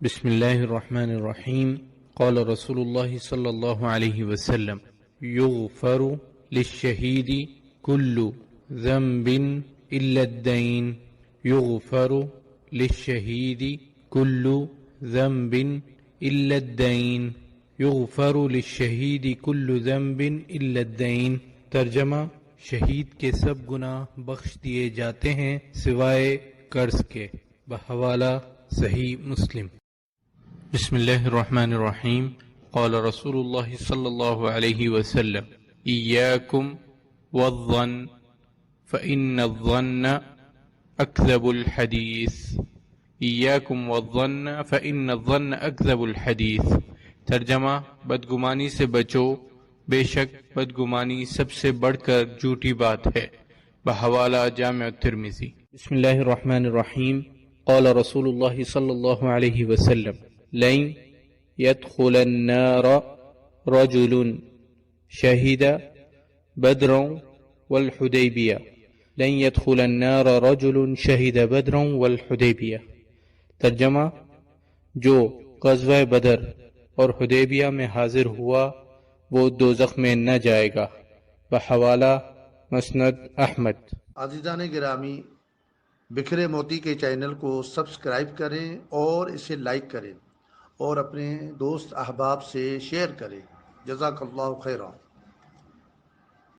بسم الله الرحمن الرحيم. قال رسول الله صلى الله عليه وسلم: يغفر للشهيد كل ذنب إلا الدين. يغفر للشهيد كل ذنب إلا الدين. يغفر للشهيد كل ذنب إلا الدين. ترجمہ: شہید کے سب گناہ بخش دیے جاتے ہیں سوائے قرض کے. بحوالہ صحیح مسلم. بسم اللہ الرحمن الرحیم. قال رسول اللہ صلی اللہ علیہ وسلم: ایاکم والظن فإن الظن اکذب الحدیث. ایاکم والظن فإن الظن اکذب الحدیث. ترجمہ: بدگمانی سے بچو، بے شک بدگمانی سب سے بڑھ کر جھوٹی بات ہے. بحوالہ جامع الترمذی. بسم اللہ الرحمن الرحیم. قال رسول اللہ صلی اللہ علیہ وسلم: لن يدخل النار رجل شهد بدرا والحدیبیہ. لن يدخل النار رجل شهد بدرا والحدیبیہ. ترجمہ: جو غزوہ بدر اور حدیبیہ میں حاضر ہوا وہ دوزخ میں نہ جائے گا. بحوالہ مسند احمد. عزیزان گرامی، بکھرے موتی کے چینل کو سبسکرائب کریں اور اسے لائک کریں اور اپنے دوست احباب سے شیئر کریں. جزاک اللہ خیرہ.